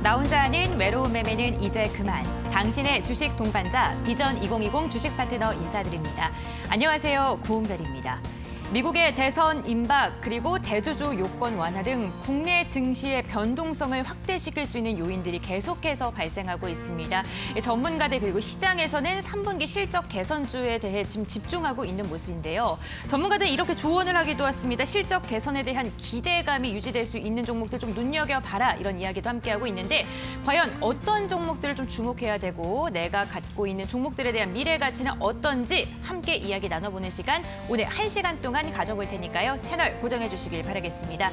나 혼자 하는 외로운 매매는 이제 그만. 당신의 주식 동반자 비전 2020 주식 파트너 인사드립니다. 안녕하세요. 고은별입니다. 미국의 대선 임박 그리고 대주주 요건 완화 등 국내 증시의 변동성을 확대시킬 수 있는 요인들이 계속해서 발생하고 있습니다. 전문가들 그리고 시장에서는 3분기 실적 개선주에 대해 지금 집중하고 있는 모습인데요. 전문가들이 이렇게 조언을 하기도 했습니다. 실적 개선에 대한 기대감이 유지될 수 있는 종목들 좀 눈여겨봐라 이런 이야기도 함께하고 있는데 과연 어떤 종목들을 좀 주목해야 되고 내가 갖고 있는 종목들에 대한 미래 가치는 어떤지 함께 이야기 나눠보는 시간 오늘 1시간 동안 가져볼 테니까요. 채널 고정해 주시길 바라겠습니다.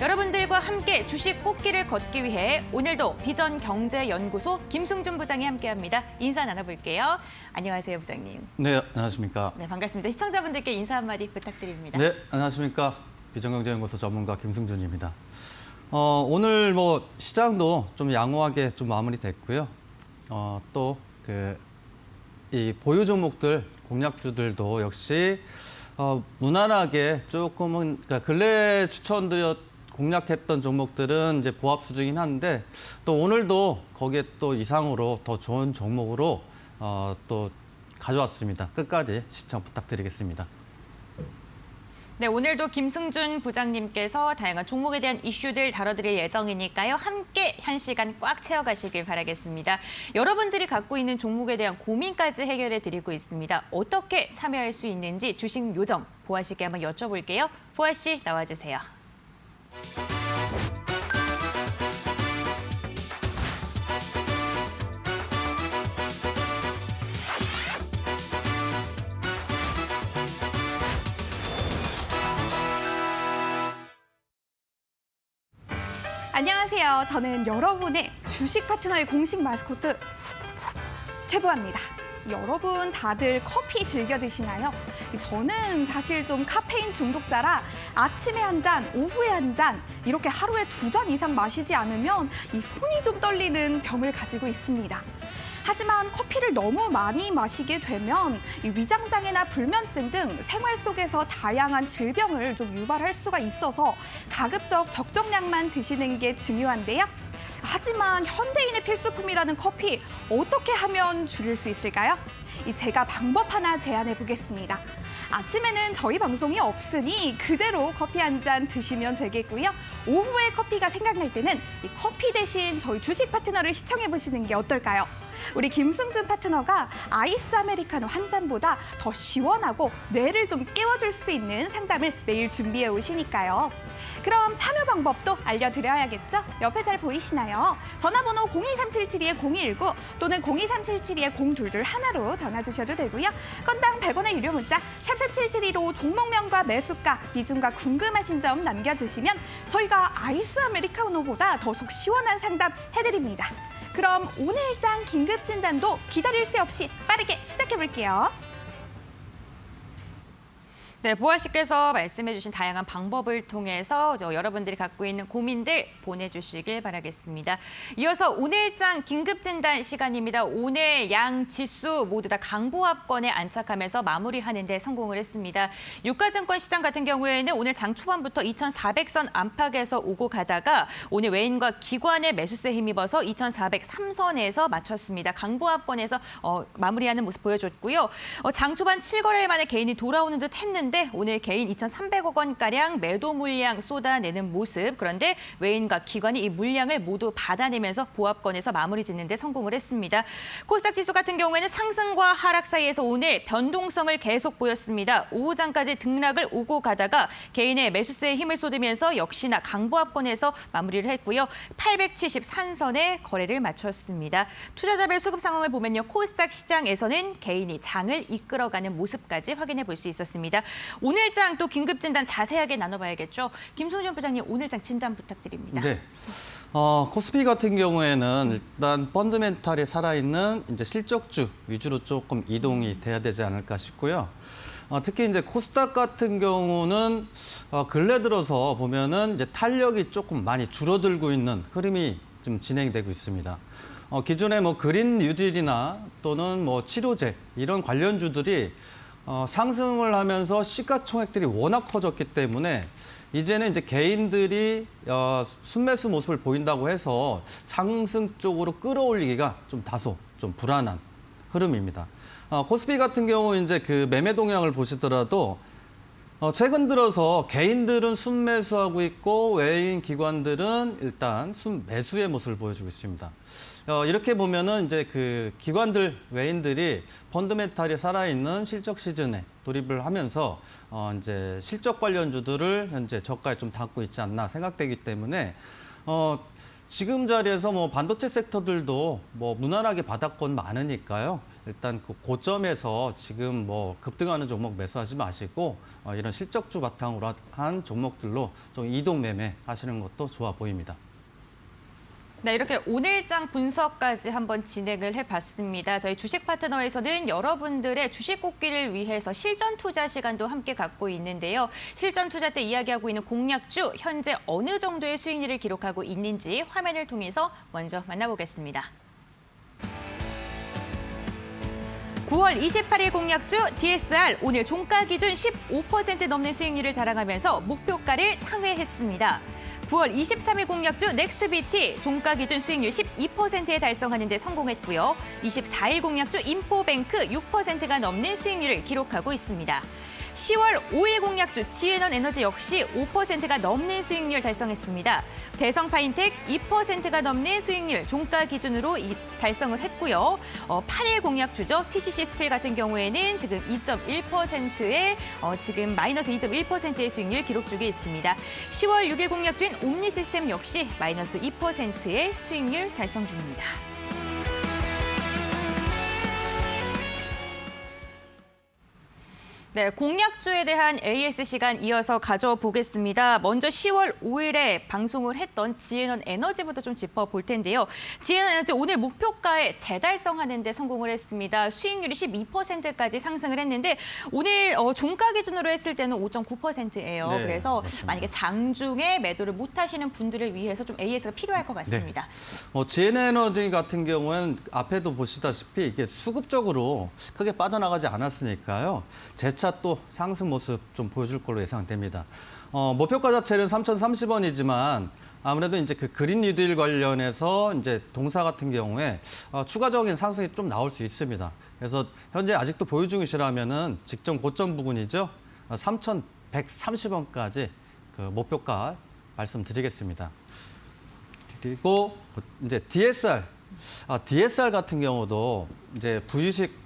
여러분들과 함께 주식 꽃길을 걷기 위해 오늘도 비전경제연구소 김승준 부장이 함께합니다. 인사 나눠볼게요. 안녕하세요, 부장님. 네, 안녕하십니까. 네, 반갑습니다. 시청자분들께 인사 한마디 부탁드립니다. 네, 안녕하십니까. 비전경제연구소 전문가 김승준입니다. 오늘 시장도 좀 양호하게 좀 마무리됐고요. 또 이 보유 종목들, 공략주들도 역시 무난하게 조금은 근래 추천드렸 공략했던 종목들은 이제 보합 수준이긴 한데 또 오늘도 거기에 또 이상으로 더 좋은 종목으로 또 가져왔습니다. 끝까지 시청 부탁드리겠습니다. 네, 오늘도 김승준 부장님께서 다양한 종목에 대한 이슈들 다뤄드릴 예정이니까요. 함께 1시간 꽉 채워가시길 바라겠습니다. 여러분들이 갖고 있는 종목에 대한 고민까지 해결해드리고 있습니다. 어떻게 참여할 수 있는지 주식 요정 보아 씨께 한번 여쭤볼게요. 보아 씨 나와주세요. 안녕하세요. 저는 여러분의 주식 파트너의 공식 마스코트 최보아입니다. 여러분 다들 커피 즐겨 드시나요? 저는 사실 좀 카페인 중독자라 아침에 한 잔, 오후에 한 잔 이렇게 하루에 2잔 이상 마시지 않으면 이 손이 좀 떨리는 병을 가지고 있습니다. 하지만 커피를 너무 많이 마시게 되면 이 위장장애나 불면증 등 생활 속에서 다양한 질병을 좀 유발할 수가 있어서 가급적 적정량만 드시는 게 중요한데요. 하지만 현대인의 필수품이라는 커피 어떻게 하면 줄일 수 있을까요? 제가 방법 하나 제안해 보겠습니다. 아침에는 저희 방송이 없으니 그대로 커피 한 잔 드시면 되겠고요. 오후에 커피가 생각날 때는 이 커피 대신 저희 주식 파트너를 시청해 보시는 게 어떨까요? 우리 김승준 파트너가 아이스 아메리카노 한 잔보다 더 시원하고 뇌를 좀 깨워줄 수 있는 상담을 매일 준비해 오시니까요. 그럼 참여 방법도 알려드려야겠죠? 옆에 잘 보이시나요? 전화번호 02377-0219 또는 02377-0221로 전화 주셔도 되고요. 건당 100원의 유료 문자 샵 4772로 종목명과 매수가, 비중과 궁금하신 점 남겨주시면 저희가 아이스 아메리카노보다 더 속 시원한 상담 해드립니다. 그럼 오늘장 긴급 진단도 기다릴 새 없이 빠르게 시작해 볼게요. 네, 보아 씨께서 말씀해주신 다양한 방법을 통해서 여러분들이 갖고 있는 고민들 보내주시길 바라겠습니다. 이어서 오늘장 긴급진단 시간입니다. 오늘 양 지수 모두 다 강보합권에 안착하면서 마무리하는 데 성공을 했습니다. 유가증권 시장 같은 경우에는 오늘 장 초반부터 2,400선 안팎에서 오고 가다가 오늘 외인과 기관의 매수세에 힘입어서 2,403선에서 마쳤습니다. 강보합권에서 마무리하는 모습 보여줬고요. 장 초반 7거래일 만에 개인이 돌아오는 듯 했는데 오늘 개인 2,300억 원가량 매도 물량 쏟아내는 모습. 그런데 외인과 기관이 이 물량을 모두 받아내면서 보합권에서 마무리 짓는 데 성공을 했습니다. 코스닥 지수 같은 경우에는 상승과 하락 사이에서 오늘 변동성을 계속 보였습니다. 오후장까지 등락을 오고 가다가 개인의 매수세에 힘을 쏟으면서 역시나 강보합권에서 마무리를 했고요. 873선에 거래를 마쳤습니다. 투자자별 수급 상황을 보면요. 코스닥 시장에서는 개인이 장을 이끌어가는 모습까지 확인해 볼 수 있었습니다. 오늘장 또 긴급진단 자세하게 나눠봐야겠죠. 김승준 부장님, 오늘장 진단 부탁드립니다. 네. 코스피 같은 경우에는 일단 펀드멘탈이 살아있는 이제 실적주 위주로 조금 이동이 돼야 되지 않을까 싶고요. 특히 이제 코스닥 같은 경우는 근래 들어서 보면은 이제 탄력이 조금 많이 줄어들고 있는 흐름이 좀 진행되고 있습니다. 기존에 그린 뉴딜이나 또는 치료제 이런 관련주들이 상승을 하면서 시가총액들이 워낙 커졌기 때문에 이제는 이제 개인들이 순매수 모습을 보인다고 해서 상승 쪽으로 끌어올리기가 좀 다소 좀 불안한 흐름입니다. 코스피 같은 경우 이제 그 매매 동향을 보시더라도 최근 들어서 개인들은 순매수하고 있고 외인 기관들은 일단 순매수의 모습을 보여주고 있습니다. 이렇게 보면은 이제 그 기관들, 외인들이 펀드멘탈이 살아있는 실적 시즌에 돌입을 하면서 이제 실적 관련주들을 현재 저가에 좀 담고 있지 않나 생각되기 때문에 지금 자리에서 뭐 반도체 섹터들도 뭐 무난하게 바닥권 많으니까요. 일단 그 고점에서 지금 뭐 급등하는 종목 매수하지 마시고 이런 실적주 바탕으로 한 종목들로 좀 이동 매매 하시는 것도 좋아 보입니다. 네, 이렇게 오늘장 분석까지 한번 진행을 해봤습니다. 저희 주식 파트너에서는 여러분들의 주식 꽂기를 위해서 실전 투자 시간도 함께 갖고 있는데요. 실전 투자 때 이야기하고 있는 공략주, 현재 어느 정도의 수익률을 기록하고 있는지 화면을 통해서 먼저 만나보겠습니다. 9월 28일 공략주 DSR 오늘 종가 기준 15% 넘는 수익률을 자랑하면서 목표가를 상회했습니다. 9월 23일 공략주 넥스트비티 종가 기준 수익률 12%에 달성하는 데 성공했고요. 24일 공략주 인포뱅크 6%가 넘는 수익률을 기록하고 있습니다. 10월 5일 공략주 지앤원 에너지 역시 5%가 넘는 수익률 달성했습니다. 대성파인텍 2%가 넘는 수익률 종가 기준으로 달성을 했고요. 8일 공략주죠. TCC 스틸 같은 경우에는 지금 2.1%의 지금 마이너스 2.1%의 수익률 기록 중에 있습니다. 10월 6일 공략주인 옴니시스템 역시 마이너스 2%의 수익률 달성 중입니다. 네, 공략주에 대한 AS 시간 이어서 가져보겠습니다. 먼저 10월 5일에 방송을 했던 지앤원 에너지부터 좀 짚어볼 텐데요. 지앤원 에너지 오늘 목표가에 재달성하는 데 성공을 했습니다. 수익률이 12%까지 상승을 했는데 오늘 종가 기준으로 했을 때는 5.9%예요. 네, 그래서 맞습니다. 만약에 장중에 매도를 못하시는 분들을 위해서 좀 AS가 필요할 것 같습니다. 지앤원 에너지 같은 경우는 앞에도 보시다시피 이게 수급적으로 크게 빠져나가지 않았으니까요. 재차 또 상승 모습 좀 보여줄 걸로 예상됩니다. 목표가 자체는 3,030원이지만 아무래도 이제 그 그린 뉴딜 관련해서 이제 동사 같은 경우에 추가적인 상승이 좀 나올 수 있습니다. 그래서 현재 아직도 보유 중이시라면은 직전 고점 부근이죠. 3,130원까지 그 목표가 말씀드리겠습니다. 그리고 이제 DSR 같은 경우도 이제 부유식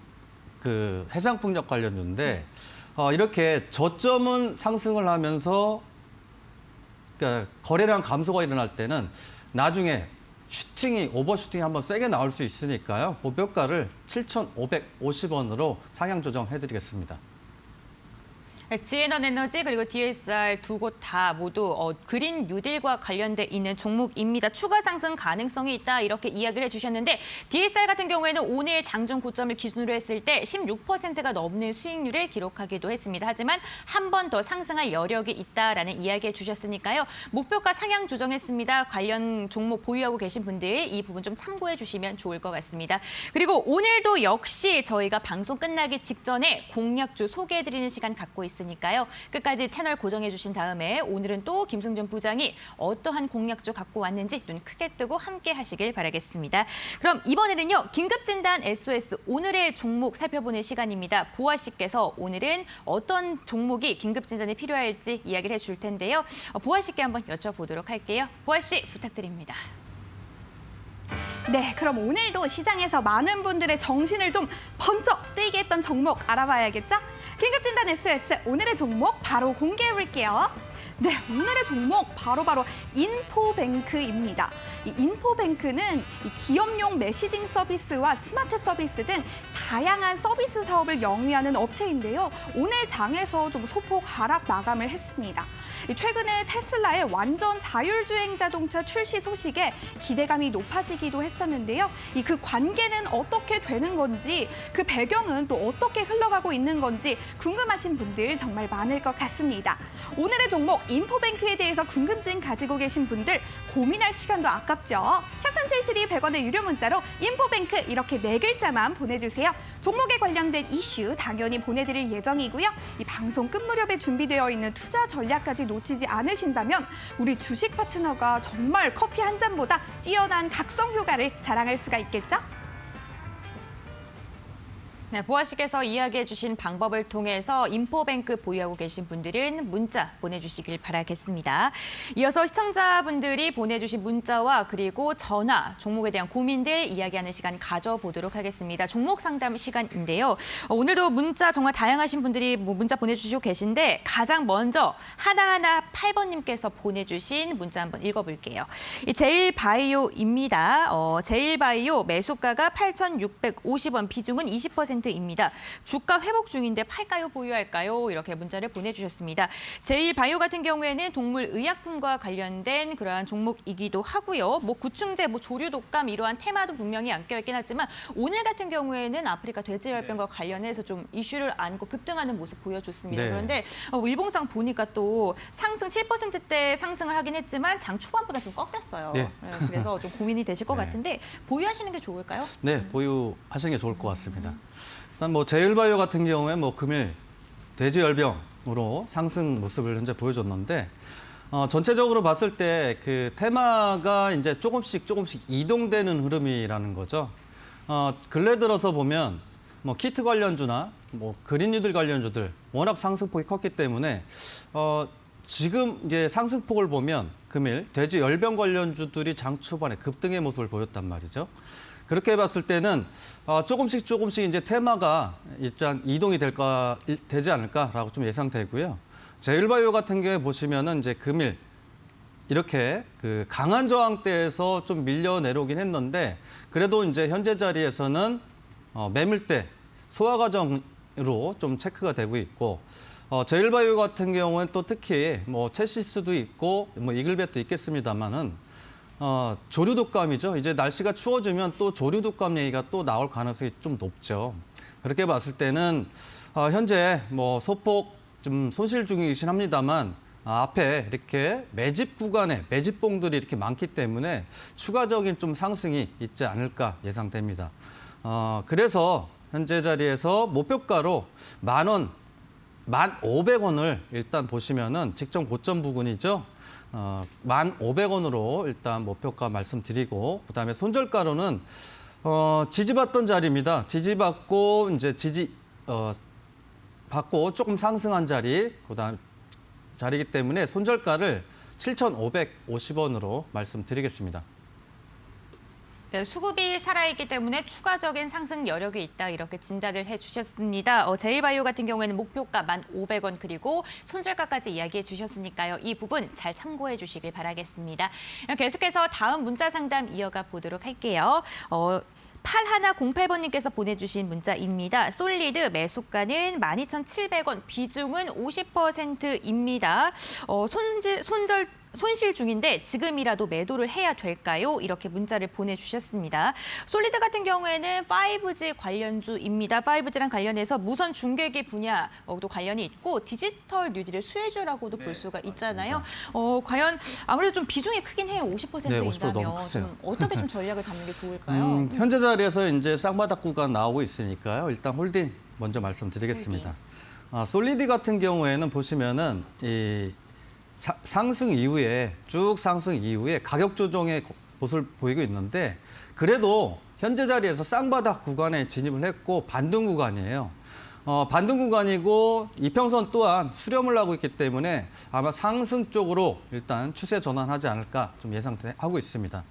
그 해상풍력 관련주인데 이렇게 저점은 상승을 하면서 그러니까 거래량 감소가 일어날 때는 나중에 오버슈팅이 한번 세게 나올 수 있으니까요. 목표가를 7,550원으로 상향 조정해드리겠습니다. 지앤원 에너지 그리고 DSR 두 곳 다 모두 그린 뉴딜과 관련돼 있는 종목입니다. 추가 상승 가능성이 있다 이렇게 이야기를 해주셨는데 DSR 같은 경우에는 오늘 장중 고점을 기준으로 했을 때 16%가 넘는 수익률을 기록하기도 했습니다. 하지만 한 번 더 상승할 여력이 있다라는 이야기해 주셨으니까요. 목표가 상향 조정했습니다. 관련 종목 보유하고 계신 분들 이 부분 좀 참고해 주시면 좋을 것 같습니다. 그리고 오늘도 역시 저희가 방송 끝나기 직전에 공략주 소개해드리는 시간 갖고 있습니다. 있으니까요. 끝까지 채널 고정해 주신 다음에 오늘은 또 김승준 부장이 어떠한 공략주 갖고 왔는지 눈 크게 뜨고 함께 하시길 바라겠습니다. 그럼 이번에는요. 긴급진단 SOS 오늘의 종목 살펴보는 시간입니다. 보아 씨께서 오늘은 어떤 종목이 긴급진단이 필요할지 이야기를 해줄 텐데요. 보아 씨께 한번 여쭤보도록 할게요. 보아 씨 부탁드립니다. 네, 그럼 오늘도 시장에서 많은 분들의 정신을 좀 번쩍 뜨게 했던 종목 알아봐야겠죠? 긴급진단 SOS 오늘의 종목 바로 공개해 볼게요. 네, 오늘의 종목 바로 인포뱅크입니다. 이 인포뱅크는 이 기업용 메시징 서비스와 스마트 서비스 등 다양한 서비스 사업을 영위하는 업체인데요. 오늘 장에서 좀 소폭 하락 마감을 했습니다. 최근에 테슬라의 완전 자율주행 자동차 출시 소식에 기대감이 높아지기도 했었는데요. 그 관계는 어떻게 되는 건지, 그 배경은 또 어떻게 흘러가고 있는 건지 궁금하신 분들 정말 많을 것 같습니다. 오늘의 종목 인포뱅크에 대해서 궁금증 가지고 계신 분들 고민할 시간도 아깝죠. 샵3772 100원의 유료 문자로 인포뱅크 이렇게 4글자만 보내주세요. 종목에 관련된 이슈 당연히 보내드릴 예정이고요. 이 방송 끝 무렵에 준비되어 있는 투자 전략까지 놓치지 않으신다면 우리 주식 파트너가 정말 커피 한 잔보다 뛰어난 각성 효과를 자랑할 수가 있겠죠? 네, 보아 씨께서 이야기해 주신 방법을 통해서 인포뱅크 보유하고 계신 분들은 문자 보내주시길 바라겠습니다. 이어서 시청자분들이 보내주신 문자와 그리고 전화, 종목에 대한 고민들 이야기하는 시간 가져보도록 하겠습니다. 종목 상담 시간인데요. 오늘도 문자 정말 다양하신 분들이 문자 보내주시고 계신데 가장 먼저 하나하나 8번님께서 보내주신 문자 한번 읽어볼게요. 이 제일바이오입니다. 제일바이오 매수가가 8,650원, 비중은 20%입니다. 주가 회복 중인데 팔까요, 보유할까요? 이렇게 문자를 보내주셨습니다. 제일바이오 같은 경우에는 동물 의약품과 관련된 그러한 종목이기도 하고요. 뭐 구충제, 뭐 조류 독감 이러한 테마도 분명히 안겨있긴 하지만 오늘 같은 경우에는 아프리카 돼지열병과 관련해서 좀 이슈를 안고 급등하는 모습 보여줬습니다. 네. 그런데 일봉상 보니까 또 상승 7%대 상승을 하긴 했지만 장 초반보다 좀 꺾였어요. 네. 그래서 좀 고민이 되실 것 네. 같은데 보유하시는 게 좋을까요? 네, 보유하시는 게 좋을 것 같습니다. 일단 뭐 제일바이오 같은 경우에 뭐 금일 돼지열병으로 상승 모습을 현재 보여줬는데 전체적으로 봤을 때 그 테마가 이제 조금씩 이동되는 흐름이라는 거죠. 근래 들어서 보면 뭐 키트 관련주나 뭐 그린뉴딜 관련주들 워낙 상승폭이 컸기 때문에 지금 이제 상승폭을 보면 금일 돼지열병 관련주들이 장 초반에 급등의 모습을 보였단 말이죠. 그렇게 봤을 때는 조금씩 이제 테마가 일단 이동이 되지 않을까라고 좀 예상되고요. 제일바이오 같은 경우에 보시면은 이제 금일 이렇게 그 강한 저항대에서 좀 밀려 내려오긴 했는데 그래도 이제 현재 자리에서는 매물대 소화 과정으로 좀 체크가 되고 있고 제일바이오 같은 경우는 또 특히 뭐 체시스도 있고 뭐 이글벳도 있겠습니다만은 조류 독감이죠. 이제 날씨가 추워지면 또 조류 독감 얘기가 또 나올 가능성이 좀 높죠. 그렇게 봤을 때는 현재 뭐 소폭 좀 손실 중이긴 합니다만 앞에 이렇게 매집 구간에 매집봉들이 이렇게 많기 때문에 추가적인 좀 상승이 있지 않을까 예상됩니다. 그래서 현재 자리에서 목표가로 10,000원, 1,500원을 일단 보시면은 직전 고점 부근이죠. 1,500원으로 일단 목표가 말씀드리고 그다음에 손절가로는 지지받던 자리입니다. 지지받고 이제 받고 조금 상승한 자리 그다음 자리이기 때문에 손절가를 7,550원으로 말씀드리겠습니다. 네, 수급이 살아있기 때문에 추가적인 상승 여력이 있다 이렇게 진단을 해주셨습니다. 제일바이오 같은 경우에는 목표가 1,500원 그리고 손절가까지 이야기해 주셨으니까요. 이 부분 잘 참고해 주시길 바라겠습니다. 계속해서 다음 문자 상담 이어가 보도록 할게요. 8108번님께서 보내주신 문자입니다. 솔리드 매수가는 12,700원, 비중은 50%입니다. 손실 중인데 지금이라도 매도를 해야 될까요? 이렇게 문자를 보내주셨습니다. 솔리드 같은 경우에는 5G 관련주입니다. 5G랑 관련해서 무선 중계기 분야도 관련이 있고 디지털 뉴딜의 수혜주라고도 볼 수가 있잖아요. 과연 아무래도 좀 비중이 크긴 해요. 50%인다면 50% 너무 크세요. 좀 어떻게 좀 전략을 잡는 게 좋을까요? 현재 자리에서 이제 쌍바닥 구간 나오고 있으니까요. 일단 홀딩 먼저 말씀드리겠습니다. 솔리드 같은 경우에는 보시면은 이 상승 이후에 쭉 상승 이후에 가격 조정의 모습을 보이고 있는데 그래도 현재 자리에서 쌍바닥 구간에 진입을 했고 반등 구간이에요. 반등 구간이고 이평선 또한 수렴을 하고 있기 때문에 아마 상승 쪽으로 일단 추세 전환하지 않을까 좀 예상하고 있습니다.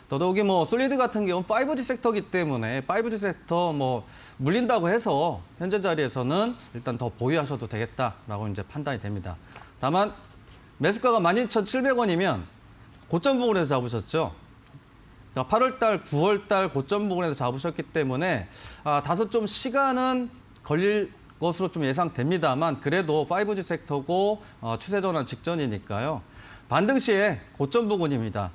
더더욱이 뭐 솔리드 같은 경우는 5G 섹터이기 때문에 5G 섹터 뭐 물린다고 해서 현재 자리에서는 일단 더 보유하셔도 되겠다라고 이제 판단이 됩니다. 다만 매수가가 12,700원이면 고점 부근에서 잡으셨죠. 그러니까 8월달, 9월달 고점 부근에서 잡으셨기 때문에 다소 좀 시간은 걸릴 것으로 좀 예상됩니다만 그래도 5G 섹터고 추세 전환 직전이니까요. 반등 시에 고점 부근입니다.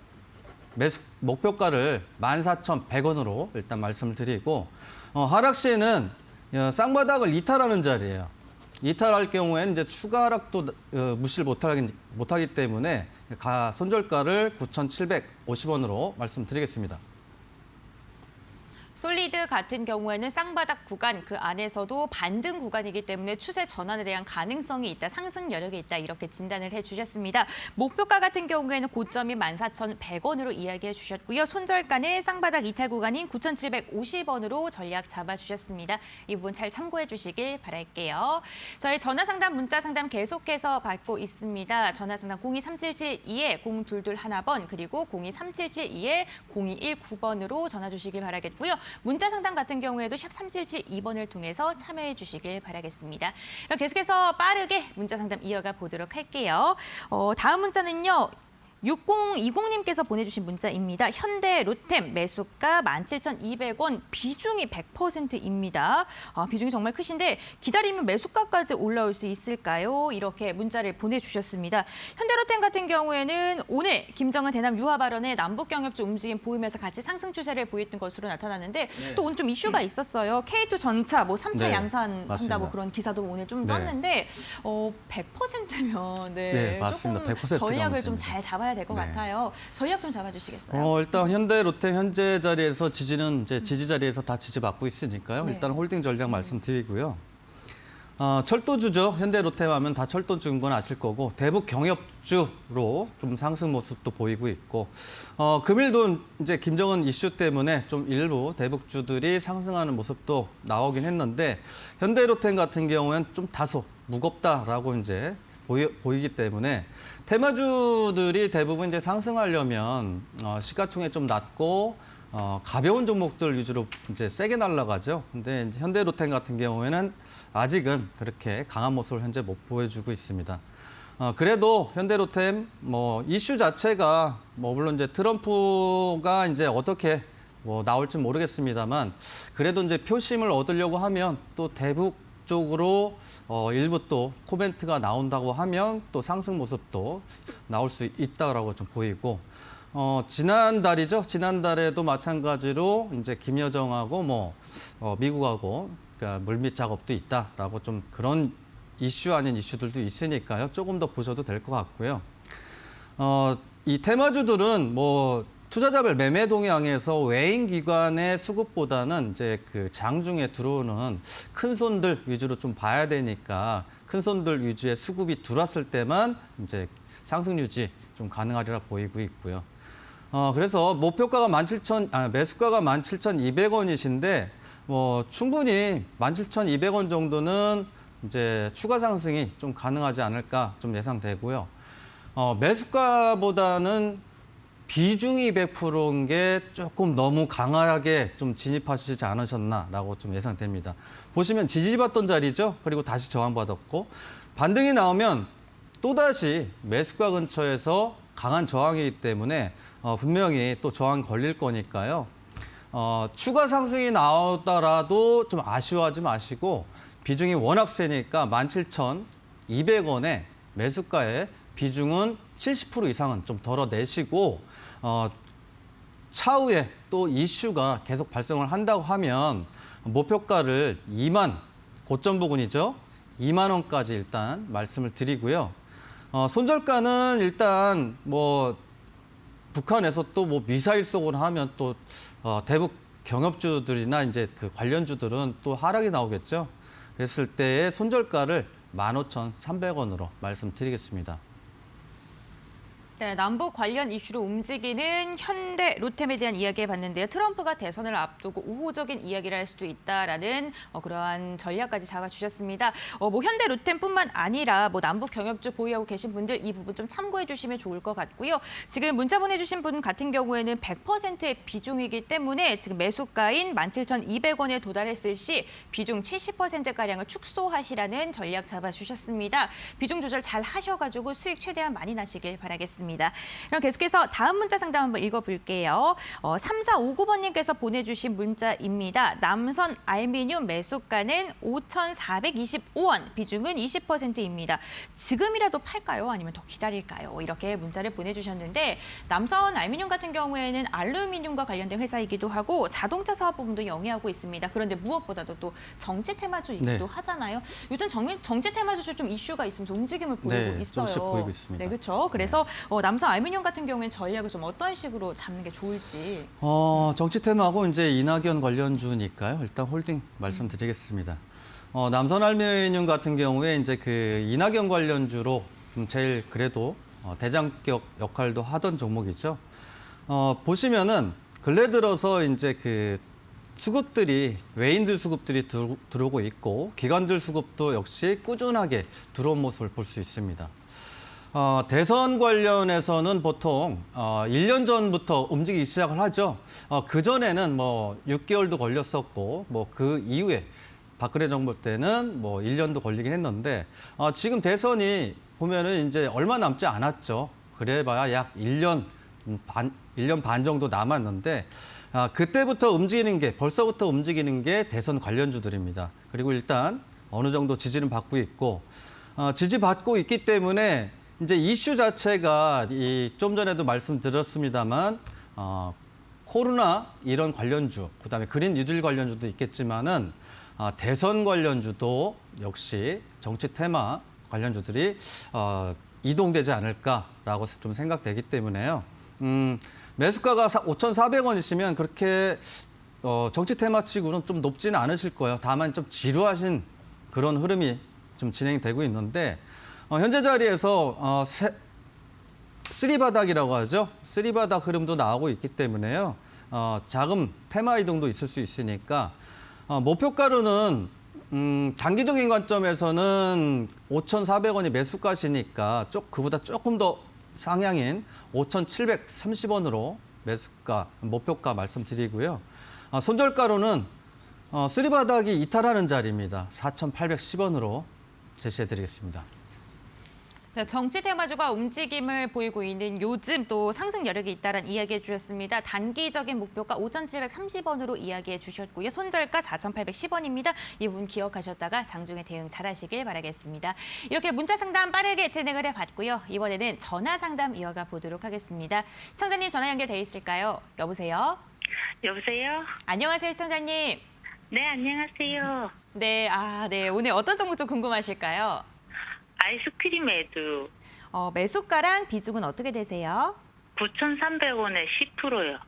목표가를 14,100원으로 일단 말씀을 드리고 하락 시에는 쌍바닥을 이탈하는 자리예요. 이탈할 경우에는 이제 추가 하락도 무시를 못하기 때문에 손절가를 9,750원으로 말씀드리겠습니다. 솔리드 같은 경우에는 쌍바닥 구간 그 안에서도 반등 구간이기 때문에 추세 전환에 대한 가능성이 있다, 상승 여력이 있다 이렇게 진단을 해주셨습니다. 목표가 같은 경우에는 고점이 14,100원으로 이야기해 주셨고요. 손절가는 쌍바닥 이탈 구간인 9,750원으로 전략 잡아주셨습니다. 이 부분 잘 참고해 주시길 바랄게요. 저희 전화 상담, 문자 상담 계속해서 받고 있습니다. 전화 상담 023772에 0221번 그리고 023772에 0219번으로 전화 주시길 바라겠고요. 문자 상담 같은 경우에도 샵 3772번을 통해서 참여해 주시길 바라겠습니다. 그럼 계속해서 빠르게 문자 상담 이어가 보도록 할게요. 다음 문자는요. 6020님께서 보내주신 문자입니다. 현대 로템 매수가 17,200원, 비중이 100%입니다. 비중이 정말 크신데 기다리면 매수가까지 올라올 수 있을까요? 이렇게 문자를 보내주셨습니다. 현대 로템 같은 경우에는 오늘 김정은 대남 유화 발언에 남북 경협주 움직임 보이면서 같이 상승 추세를 보였던 것으로 나타났는데 또 오늘 좀 이슈가 있었어요. K2 전차, 뭐 3차 네, 양산한다 맞습니다. 뭐 그런 기사도 오늘 좀 네. 떴는데 100%면 네, 맞습니다. 조금 100% 전략을 좀 넘습니다. 잘 잡아야 될 것 네. 같아요. 전략 좀 잡아주시겠어요? 일단 현대 로템 현재 자리에서 지지는 이제 지지 자리에서 다 지지받고 있으니까요. 네. 일단 홀딩 전략 말씀드리고요. 철도주죠. 현대 로템 하면 다 철도주인 건 아실 거고 대북 경협주로 좀 상승 모습도 보이고 있고 금일도 이제 김정은 이슈 때문에 좀 일부 대북주들이 상승하는 모습도 나오긴 했는데 현대 로템 같은 경우는 좀 다소 무겁다라고 이제 보이기 때문에 테마주들이 대부분 이제 상승하려면 시가총액 좀 낮고 가벼운 종목들 위주로 이제 세게 날아가죠. 근데 이제 현대로템 같은 경우에는 아직은 그렇게 강한 모습을 현재 못 보여주고 있습니다. 그래도 현대로템 뭐 이슈 자체가 뭐 물론 이제 트럼프가 이제 어떻게 뭐 나올지 모르겠습니다만 그래도 이제 표심을 얻으려고 하면 또 대북 쪽으로 일부 또 코멘트가 나온다고 하면 또 상승 모습도 나올 수 있다라고 좀 보이고 지난달이죠. 지난달에도 마찬가지로 이제 김여정하고 뭐 미국하고 그러니까 물밑 작업도 있다라고 좀 그런 이슈 아닌 이슈들도 있으니까요. 조금 더 보셔도 될 것 같고요. 이 테마주들은 뭐 투자자별 매매 동향에서 외인 기관의 수급보다는 이제 그 장중에 들어오는 큰 손들 위주로 좀 봐야 되니까 큰 손들 위주의 수급이 들어왔을 때만 이제 상승 유지 좀 가능하리라 보이고 있고요. 그래서 목표가가 매수가가 17,200원이신데 뭐 충분히 17,200원 정도는 이제 추가 상승이 좀 가능하지 않을까 좀 예상되고요. 매수가보다는 비중이 100%인 게 조금 너무 강하게 좀 진입하시지 않으셨나라고 좀 예상됩니다. 보시면 지지받던 자리죠. 그리고 다시 저항받았고 반등이 나오면 또다시 매수가 근처에서 강한 저항이기 때문에 분명히 또 저항 걸릴 거니까요. 추가 상승이 나오더라도 좀 아쉬워하지 마시고 비중이 워낙 세니까 17,200원에 매수가의 비중은 70% 이상은 좀 덜어내시고 차후에 또 이슈가 계속 발생을 한다고 하면 목표가를 2만 고점 부근이죠. 2만 원까지 일단 말씀을 드리고요. 손절가는 일단 뭐 북한에서 또 뭐 미사일 쏘거나 하면 또 대북 경협주들이나 이제 그 관련주들은 또 하락이 나오겠죠. 그랬을 때의 손절가를 15,300원으로 말씀드리겠습니다. 네, 남북 관련 이슈로 움직이는 현대 로템에 대한 이야기 해봤는데요. 트럼프가 대선을 앞두고 우호적인 이야기를 할 수도 있다라는 그러한 전략까지 잡아주셨습니다. 뭐 현대 로템뿐만 아니라 뭐 남북 경협주 보유하고 계신 분들 이 부분 좀 참고해 주시면 좋을 것 같고요. 지금 문자 보내주신 분 같은 경우에는 100%의 비중이기 때문에 지금 매수가인 17,200원에 도달했을 시 비중 70%가량을 축소하시라는 전략 잡아주셨습니다. 비중 조절 잘 하셔가지고 수익 최대한 많이 나시길 바라겠습니다. 시작합니다. 그럼 계속해서 다음 문자 상담 한번 읽어볼게요. 3459번님께서 보내주신 문자입니다. 남선 알미늄 매수가는 5,425원, 비중은 20%입니다. 지금이라도 팔까요? 아니면 더 기다릴까요? 이렇게 문자를 보내주셨는데 남선 알미늄 같은 경우에는 알루미늄과 관련된 회사이기도 하고 자동차 사업 부분도 영위하고 있습니다. 그런데 무엇보다도 또 정치 테마주이기도 네. 하잖아요. 요즘 정치 테마주 좀 이슈가 있으면서 움직임을 보이고 네, 있어요. 조금씩 보이고 있습니다. 네, 그렇죠. 그래서 남선 알미늄 같은 경우에는 전략을 좀 어떤 식으로 잡는 게 좋을지. 정치 테마하고 이제 이낙연 관련주니까요. 일단 홀딩 말씀드리겠습니다. 남선 알미늄 같은 경우에 이제 그 이낙연 관련주로 좀 제일 그래도 대장격 역할도 하던 종목이죠. 보시면은 근래 들어서 이제 그 수급들이 외인들 수급들이 들어오고 있고 기관들 수급도 역시 꾸준하게 들어온 모습을 볼 수 있습니다. 대선 관련해서는 보통 1년 전부터 움직이기 시작을 하죠. 그전에는 뭐 6개월도 걸렸었고 뭐 그 이후에 박근혜 정부 때는 뭐 1년도 걸리긴 했는데 지금 대선이 보면은 이제 얼마 남지 않았죠. 그래봐야 약 1년 반 정도 남았는데 그때부터 벌써부터 움직이는 게 대선 관련주들입니다. 그리고 일단 어느 정도 지지는 받고 있고, 지지받고 있기 때문에 이제 이슈 자체가 좀 전에도 말씀드렸습니다만, 코로나 이런 관련주, 그다음에 그린 뉴딜 관련주도 있겠지만은, 대선 관련주도 역시 정치 테마 관련주들이 이동되지 않을까라고 좀 생각되기 때문에요. 매수가가 5,400원이시면 그렇게 정치 테마치고는 좀 높지는 않으실 거예요. 다만 좀 지루하신 그런 흐름이 좀 진행이 되고 있는데 현재 자리에서 쓰리바닥이라고 하죠. 쓰리바닥 흐름도 나오고 있기 때문에요. 자금 테마 이동도 있을 수 있으니까 목표가로는 단기적인 관점에서는 5,400원이 매수가시니까 그보다 조금 더 상향인 5,730원으로 매수가, 목표가 말씀드리고요. 손절가로는 쓰리바닥이 이탈하는 자리입니다. 4,810원으로 제시해드리겠습니다. 정치 테마주가 움직임을 보이고 있는 요즘 또 상승 여력이 있다는 이야기해 주셨습니다. 단기적인 목표가 5,730원으로 이야기해 주셨고요. 손절가 4,810원입니다. 이 부분 기억하셨다가 장중에 대응 잘하시길 바라겠습니다. 이렇게 문자 상담 빠르게 진행을 해봤고요. 이번에는 전화 상담 이어가 보도록 하겠습니다. 시청자님 전화 연결돼 있을까요? 여보세요? 여보세요? 안녕하세요, 시청자님. 네, 안녕하세요. 네, 네. 오늘 어떤 종목 좀 궁금하실까요? 아이스크림 애두 매수가랑 비중은 어떻게 되세요? 9,300원에 10%요.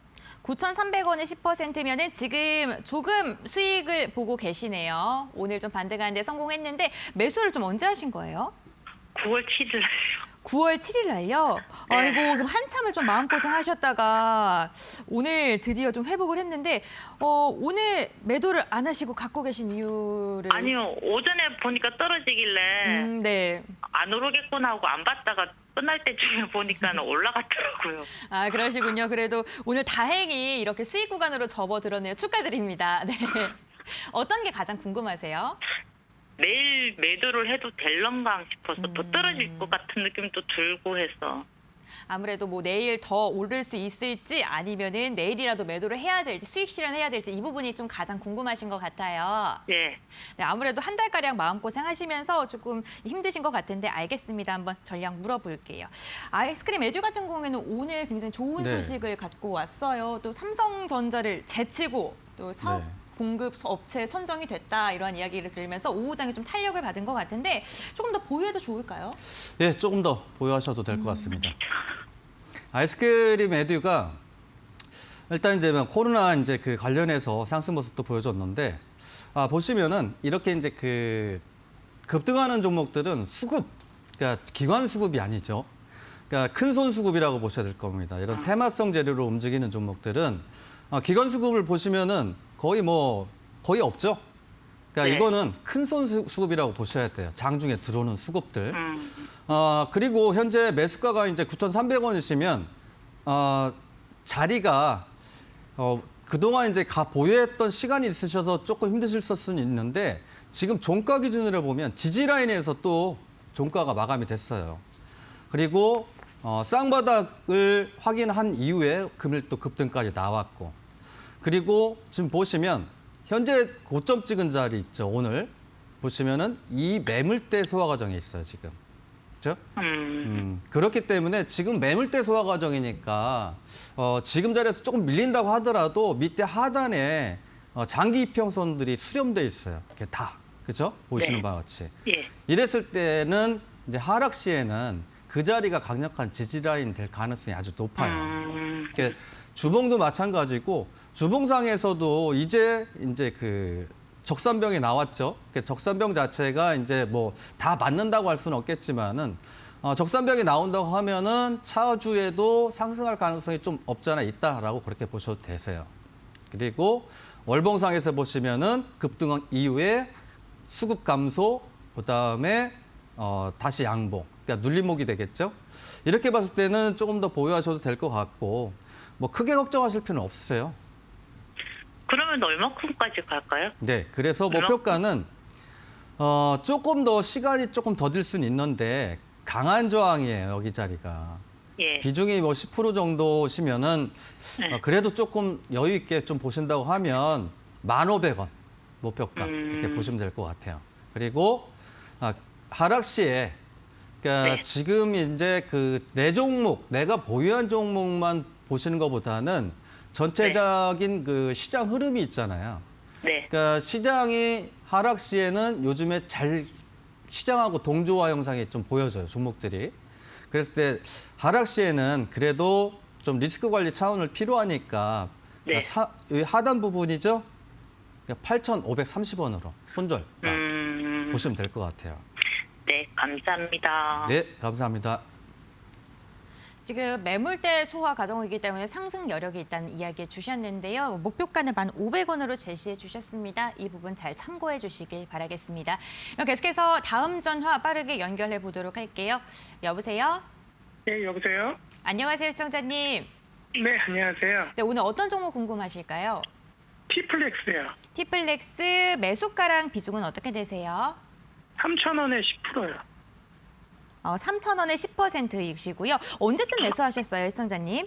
9,300원에 10%면은 지금 조금 수익을 보고 계시네요. 오늘 좀 반등하는데 성공했는데 매수를 좀 언제 하신 거예요? 9월 7일 날요. 9월 7일 날요? 네. 아이고, 그럼 한참을 좀 마음고생 하셨다가 오늘 드디어 좀 회복을 했는데 오늘 매도를 안 하시고 갖고 계신 이유를. 아니요, 오전에 보니까 떨어지길래 네. 안 오르겠구나 하고 안 봤다가 끝날 때쯤에 보니까 올라갔더라고요. 그러시군요. 그래도 오늘 다행히 이렇게 수익 구간으로 접어들었네요. 축하드립니다. 네. 어떤 게 가장 궁금하세요? 내일 매도를 해도 될런가 싶어서 더 떨어질 것 같은 느낌도 들고 해서. 아무래도 뭐 내일 더 오를 수 있을지 아니면은 내일이라도 매도를 해야 될지 수익 실현해야 될지 이 부분이 좀 가장 궁금하신 것 같아요. 예. 네, 아무래도 한 달가량 마음고생 하시면서 조금 힘드신 것 같은데 알겠습니다. 한번 전략 물어볼게요. 아이스크림 애주 같은 경우에는 오늘 굉장히 좋은 네. 소식을 갖고 왔어요. 또 삼성전자를 제치고 또 사업 네. 공급 업체 선정이 됐다 이러한 이야기를 들으면서 오후장에 좀 탄력을 받은 것 같은데 조금 더 보유해도 좋을까요? 예, 조금 더 보유하셔도 될 것 같습니다. 아이스크림 애듀가 일단 이제 코로나 이제 그 관련해서 상승 모습도 보여줬는데 보시면은 이렇게 이제 그 급등하는 종목들은 수급, 그러니까 기관 수급이 아니죠. 그러니까 큰 손 수급이라고 보셔야 될 겁니다. 이런 테마성 재료로 움직이는 종목들은 기관 수급을 보시면은 거의 없죠. 그러니까 네. 이거는 큰 손 수급이라고 보셔야 돼요. 장중에 들어오는 수급들. 그리고 현재 매수가가 이제 9,300원이시면 자리가 그동안 이제 보유했던 시간이 있으셔서 조금 힘드실 수는 있는데 지금 종가 기준으로 보면 지지 라인에서 또 종가가 마감이 됐어요. 그리고 쌍바닥을 확인한 이후에 금일 또 급등까지 나왔고, 그리고 지금 보시면 현재 고점 찍은 자리 있죠. 오늘 보시면은 이 매물대 소화 과정에 있어요, 지금. 그렇죠? 그렇기 때문에 지금 매물대 소화 과정이니까 지금 자리에서 조금 밀린다고 하더라도 밑에 하단에 장기 이평선들이 수렴돼 있어요. 이렇게 다. 그렇죠? 보시는 네. 바와 같이. 예. 이랬을 때는 이제 하락 시에는 그 자리가 강력한 지지라인 될 가능성이 아주 높아요. 이렇게 주봉도 마찬가지고 주봉상에서도 이제 그 적산병이 나왔죠. 적산병 자체가 이제 뭐 다 맞는다고 할 수는 없겠지만은 적산병이 나온다고 하면은 차주에도 상승할 가능성이 좀 없잖아 있다라고 그렇게 보셔도 되세요. 그리고 월봉상에서 보시면은 급등 이후에 수급 감소, 그다음에 다시 양봉, 그러니까 눌림목이 되겠죠. 이렇게 봤을 때는 조금 더 보유하셔도 될 것 같고 뭐 크게 걱정하실 필요는 없으세요. 그러면 얼마큼까지 갈까요? 네, 그래서 목표가는 조금 더 시간이 조금 더 들 수는 있는데 강한 저항이에요, 여기 자리가. 예. 비중이 뭐 10% 정도시면은 네. 그래도 조금 여유 있게 좀 보신다고 하면 1,500원 목표가 이렇게 보시면 될 것 같아요. 그리고 하락 시에 그러니까 네. 지금 이제 그 내 종목, 내가 보유한 종목만 보시는 것보다는 전체적인 그 시장 흐름이 있잖아요. 네. 그러니까 시장이 하락 시에는 요즘에 잘 시장하고 동조화 현상이 좀 보여져요, 종목들이. 그랬을 때 하락 시에는 그래도 좀 리스크 관리 차원을 필요하니까 네. 이 하단 부분이죠. 8,530원으로 손절 보시면 될 것 같아요. 네, 감사합니다. 네, 감사합니다. 지금 매물대 소화 과정이기 때문에 상승 여력이 있다는 이야기 주셨는데요. 목표가는 1,500원으로 제시해 주셨습니다. 이 부분 잘 참고해 주시길 바라겠습니다. 계속해서 다음 전화 빠르게 연결해 보도록 할게요. 여보세요? 네, 여보세요? 안녕하세요, 시청자님. 네, 안녕하세요. 네, 오늘 어떤 종목 궁금하실까요? 티플렉스요. 티플렉스 매수가랑 비중은 어떻게 되세요? 3,000원에 10%요. 3,000원에 10%이시고요. 언제쯤 매수하셨어요, 시청자님?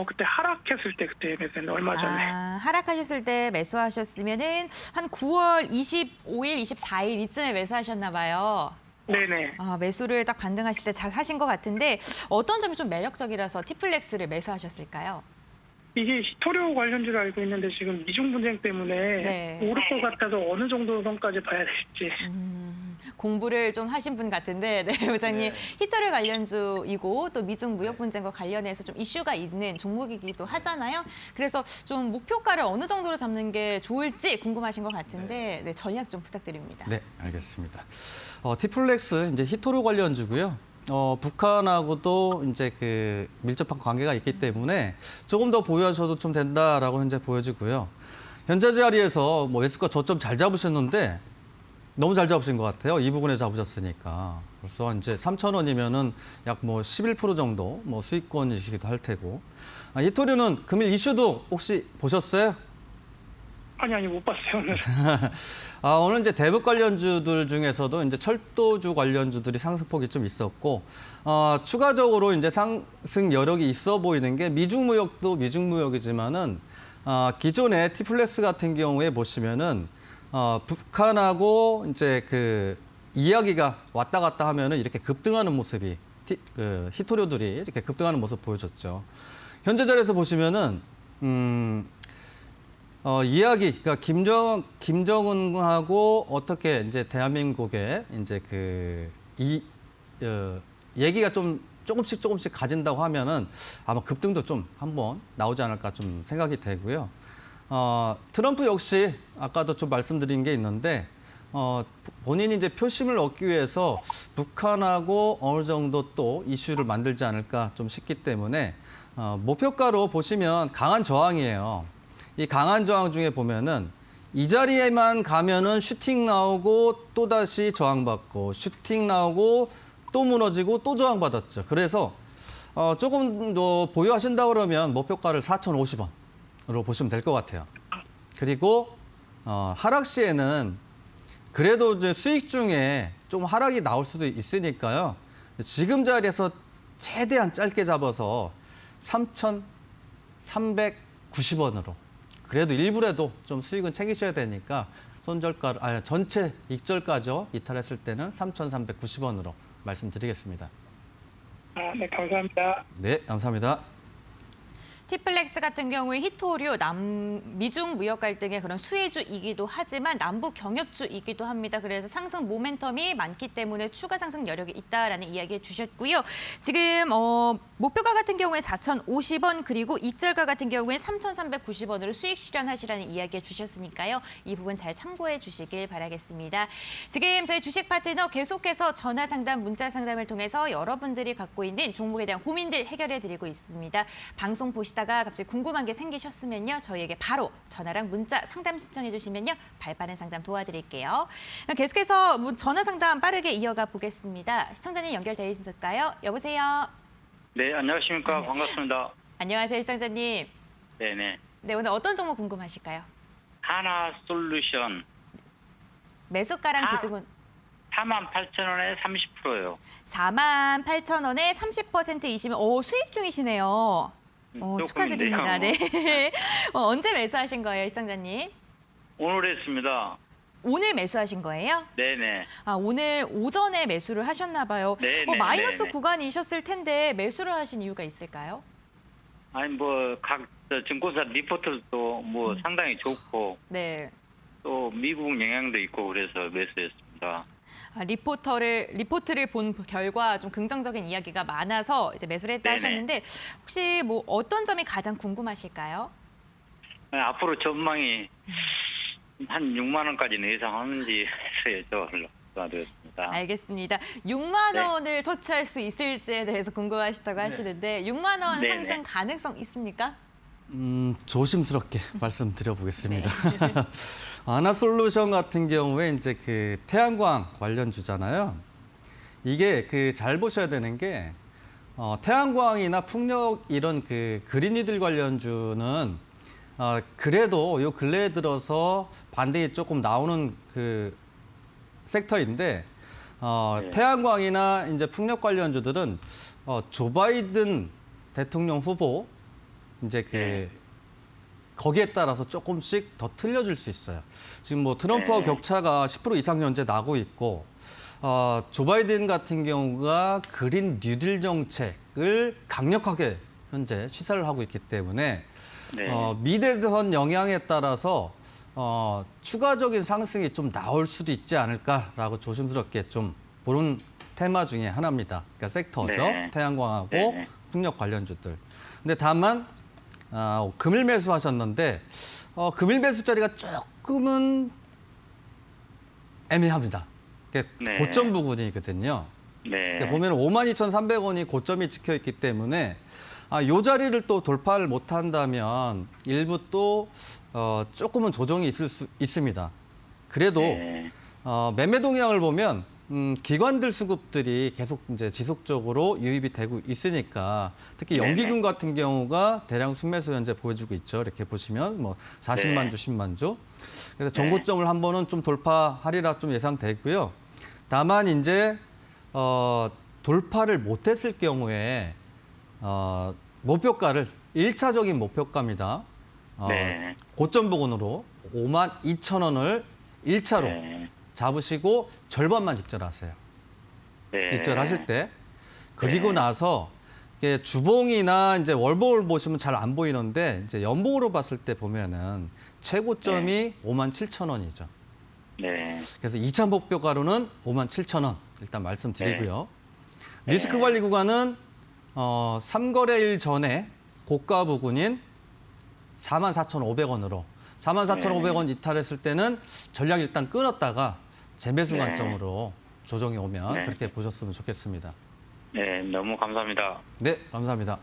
그때 하락했을 때 그때 매수했는데 얼마 전에. 하락하셨을 때 매수하셨으면은 한 9월 25일, 24일 이쯤에 매수하셨나 봐요. 네네. 매수를 딱 반등하실 때 잘 하신 것 같은데 어떤 점이 좀 매력적이라서 티플렉스를 매수하셨을까요? 이게 히토리오 관련주로 알고 있는데 지금 미중 분쟁 때문에 네. 오를 것 같아서 어느 정도 선까지 봐야 될지. 공부를 좀 하신 분 같은데, 네, 부장님. 히토리 관련주이고 또 미중 무역 분쟁과 관련해서 좀 이슈가 있는 종목이기도 하잖아요. 그래서 좀 목표가를 어느 정도로 잡는 게 좋을지 궁금하신 것 같은데, 네, 전략 좀 부탁드립니다. 네, 알겠습니다. 티플렉스 이제 히토류 관련주고요. 북한하고도 이제 그 밀접한 관계가 있기 때문에 조금 더 보유하셔도 좀 된다라고 현재 보여지고요. 현재 자리에서 뭐 매수가 저점 잘 잡으셨는데 너무 잘 잡으신 것 같아요. 이 부분에 잡으셨으니까. 벌써 이제 3,000원이면은 약 뭐 11% 정도 뭐 수익권이시기도 할 테고. 히토류는 금일 이슈도 혹시 보셨어요? 아니, 못 봤어요, 오늘. 오늘 이제 대북 관련주들 중에서도 이제 철도주 관련주들이 상승폭이 좀 있었고, 추가적으로 이제 상승 여력이 있어 보이는 게 미중 무역도 미중 무역이지만은, 기존의 티플렉스 같은 경우에 보시면은, 북한하고 이제 그 이야기가 왔다 갔다 하면은 이렇게 급등하는 모습이 히토류들이 이렇게 급등하는 모습 보여줬죠. 현재 자리에서 보시면은, 이야기, 그러니까 김정은하고 어떻게 이제 대한민국의 이제 얘기가 좀 조금씩 가진다고 하면은 아마 급등도 좀 한번 나오지 않을까 좀 생각이 되고요. 트럼프 역시 아까도 좀 말씀드린 게 있는데, 본인이 이제 표심을 얻기 위해서 북한하고 어느 정도 또 이슈를 만들지 않을까 좀 싶기 때문에, 목표가로 보시면 강한 저항이에요. 이 강한 저항 중에 보면은 이 자리에만 가면은 슈팅 나오고 또 다시 저항받고 슈팅 나오고 또 무너지고 또 저항받았죠. 그래서 조금 더 보유하신다 그러면 목표가를 4,050원으로 보시면 될 것 같아요. 그리고 하락 시에는 그래도 이제 수익 중에 좀 하락이 나올 수도 있으니까요. 지금 자리에서 최대한 짧게 잡아서 3,390원으로. 그래도 일부라도 좀 수익은 챙기셔야 되니까 전체 익절가죠. 이탈했을 때는 3,390원으로 말씀드리겠습니다. 네, 감사합니다. 네, 감사합니다. 티플렉스 같은 경우에 히토류 미중 무역 갈등의 그런 수혜주이기도 하지만 남북 경협주이기도 합니다. 그래서 상승 모멘텀이 많기 때문에 추가 상승 여력이 있다라는 이야기 주셨고요. 지금 목표가 같은 경우에 4,050원 그리고 익절가 같은 경우에 3,390원으로 수익 실현하시라는 이야기 주셨으니까요. 이 부분 잘 참고해 주시길 바라겠습니다. 지금 저희 주식 파트너 계속해서 전화 상담, 문자 상담을 통해서 여러분들이 갖고 있는 종목에 대한 고민들 해결해 드리고 있습니다. 방송 보시다가 갑자기 궁금한 게 생기셨으면요. 저희에게 바로 전화랑 문자 상담 신청해 주시면요. 발빠른 상담 도와드릴게요. 계속해서 전화 상담 빠르게 이어가 보겠습니다. 시청자님 연결되어 있을까요? 여보세요. 네, 안녕하십니까. 네. 반갑습니다. 안녕하세요, 시청자님. 네네. 네, 오늘 어떤 종목 궁금하실까요? 하나솔루션 매수가랑 비중은 48,000원에 30%요. 48,000원에 30%이시면 수익 중이시네요. 축하드립니다. 네. 언제 매수하신 거예요, 시청자님? 오늘 했습니다. 오늘 매수하신 거예요? 네네. 오늘 오전에 매수를 하셨나 봐요. 네네, 마이너스 네네. 구간이셨을 텐데 매수를 하신 이유가 있을까요? 아니 각 증권사 리포트도 상당히 좋고 네. 또 미국 영향도 있고 그래서 매수했습니다. 리포트를 본 결과 좀 긍정적인 이야기가 많아서 이제 매수를 했다 네네. 하셨는데 혹시 어떤 점이 가장 궁금하실까요? 앞으로 전망이 한 6만 원까지는 예상하는지 해서 전화드렸습니다. 알겠습니다. 6만 네. 원을 터치할 수 있을지에 대해서 궁금하시다고 하시는데 6만 원 네네. 상승 가능성 있습니까? 조심스럽게 말씀드려보겠습니다. 하나솔루션 같은 경우에 이제 그 태양광 관련주잖아요. 이게 잘 보셔야 되는 게 태양광이나 풍력 이런 그린이들 관련주는 그래도 요 근래에 들어서 반등이 조금 나오는 섹터인데 네. 태양광이나 이제 풍력 관련주들은 조 바이든 대통령 후보 이제 네. 거기에 따라서 조금씩 더 틀려질 수 있어요. 지금 트럼프와 네. 격차가 10% 이상 현재 나고 있고 조 바이든 같은 경우가 그린 뉴딜 정책을 강력하게 현재 시사를 하고 있기 때문에 네. 미대선 영향에 따라서 추가적인 상승이 좀 나올 수도 있지 않을까라고 조심스럽게 좀 보는 테마 중에 하나입니다. 그러니까 섹터죠. 네. 태양광하고 네. 풍력 관련주들. 근데 다만 금일 매수하셨는데 금일 매수 자리가 조금은 애매합니다. 네. 고점 부근이거든요. 네. 그러니까 보면 52,300원이 고점이 찍혀 있기 때문에 이 자리를 또 돌파를 못한다면 일부 또 조금은 조정이 있을 수 있습니다. 그래도 네. 매매 동향을 보면 기관들 수급들이 계속 이제 지속적으로 유입이 되고 있으니까 특히 네네. 연기금 같은 경우가 대량 순매수 현재 보여주고 있죠. 이렇게 보시면 40만 네. 주, 10만 주. 그래서 정고점을 한 번은 좀 돌파하리라 좀 예상되고요. 다만 이제 돌파를 못했을 경우에 목표가를 1차적인 목표가입니다. 네. 고점 부근으로 52,000원을 1차로 네. 잡으시고 절반만 익절하세요. 네. 익절하실 때. 그리고 네. 나서 이게 주봉이나 이제 월봉을 보시면 잘 안 보이는데 이제 연봉으로 봤을 때 보면은 최고점이 57,000원이죠. 네. 그래서 2차 목표가로는 57,000원 일단 말씀드리고요. 네. 리스크 관리 구간은 3거래일 전에 고가 부근인 44,500원으로 44,500원 이탈했을 때는 전략 일단 끊었다가 재매수 네. 관점으로 조정이 오면 네. 그렇게 보셨으면 좋겠습니다. 네, 너무 감사합니다. 네, 감사합니다.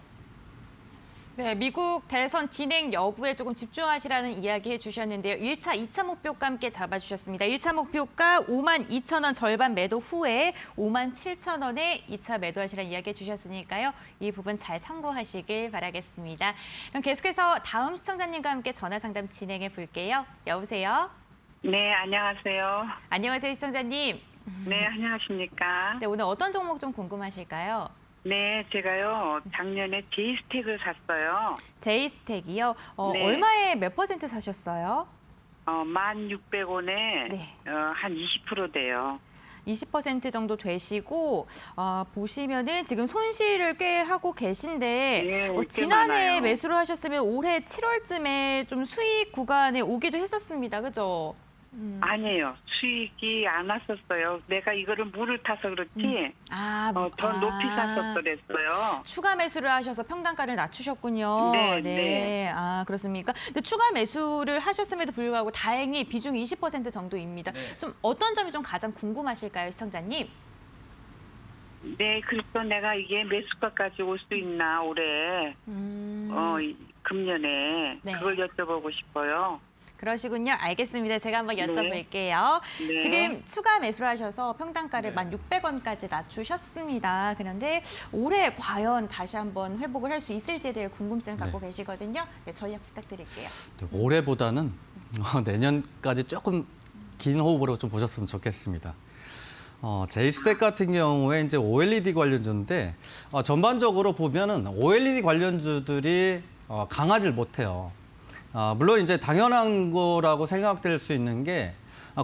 네, 미국 대선 진행 여부에 조금 집중하시라는 이야기 해주셨는데요. 1차, 2차 목표가 함께 잡아주셨습니다. 1차 목표가 52,000원 절반 매도 후에 57,000원에 2차 매도하시라는 이야기 해주셨으니까요. 이 부분 잘 참고하시길 바라겠습니다. 그럼 계속해서 다음 시청자님과 함께 전화 상담 진행해 볼게요. 여보세요? 네, 안녕하세요. 안녕하세요, 시청자님. 네, 안녕하십니까. 네, 오늘 어떤 종목 좀 궁금하실까요? 네, 제가요 작년에 제이스택을 샀어요. 제이스택이요. 네. 얼마에 몇 퍼센트 사셨어요? 1,600원에 네. 한 20% 돼요. 20% 정도 되시고 보시면은 지금 손실을 꽤 하고 계신데 네, 꽤 지난해 많아요. 매수를 하셨으면 올해 7월쯤에 좀 수익 구간에 오기도 했었습니다. 그죠? 아니에요. 수익이 안 왔었어요. 내가 이거를 물을 타서 그렇지 더 높이 샀었어 그랬어요. 추가 매수를 하셔서 평단가를 낮추셨군요. 네, 네. 그렇습니까? 근데 추가 매수를 하셨음에도 불구하고 다행히 비중이 20% 정도입니다. 좀 어떤 점이 좀 가장 궁금하실까요, 시청자님? 네, 그래서 내가 이게 매수가까지 올 수 있나 올해 금년에 네. 그걸 여쭤보고 싶어요. 그러시군요. 알겠습니다. 제가 한번 여쭤볼게요. 네. 지금 추가 매수를 하셔서 평단가를 1,600원까지 낮추셨습니다. 그런데 올해 과연 다시 한번 회복을 할 수 있을지에 대해 궁금증 갖고 계시거든요. 네, 전략 부탁드릴게요. 올해보다는 내년까지 조금 긴 호흡으로 좀 보셨으면 좋겠습니다. 제이스택 같은 경우에 이제 OLED 관련주인데 전반적으로 보면은 OLED 관련주들이 강하질 못해요. 물론 이제 당연한 거라고 생각될 수 있는 게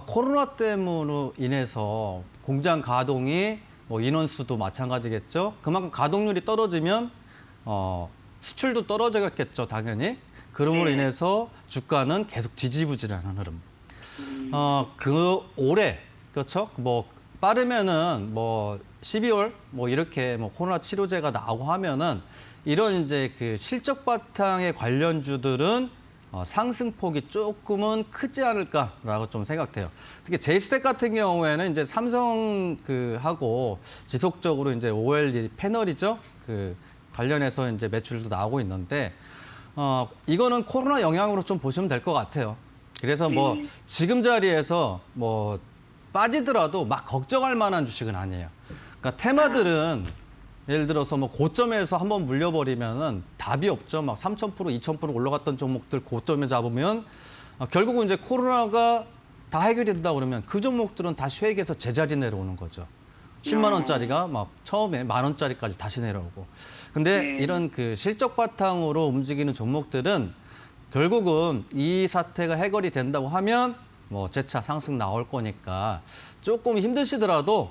코로나 때문으로 인해서 공장 가동이 인원수도 마찬가지겠죠. 그만큼 가동률이 떨어지면 수출도 떨어지겠죠, 당연히. 그럼으로 인해서 주가는 계속 지지부진하는 흐름. 그 올해 그렇죠. 빠르면은 12월 이렇게 코로나 치료제가 나오고 하면은 이런 이제 그 실적 바탕의 관련주들은 상승폭이 조금은 크지 않을까라고 좀 생각돼요. 특히 제이스택 같은 경우에는 이제 삼성 하고 지속적으로 이제 OLED 패널이죠. 관련해서 이제 매출도 나오고 있는데 이거는 코로나 영향으로 좀 보시면 될 것 같아요. 그래서 지금 자리에서 빠지더라도 막 걱정할 만한 주식은 아니에요. 그러니까 테마들은 예를 들어서 고점에서 한번 물려버리면은 답이 없죠. 막 3,000%, 2,000% 올라갔던 종목들 고점에 잡으면 결국은 이제 코로나가 다 해결이 된다 그러면 그 종목들은 다시 회익해서 제자리 내려오는 거죠. 10만 원짜리가 막 처음에 10,000원짜리까지 다시 내려오고. 근데 이런 실적 바탕으로 움직이는 종목들은 결국은 이 사태가 해결이 된다고 하면 재차 상승 나올 거니까 조금 힘드시더라도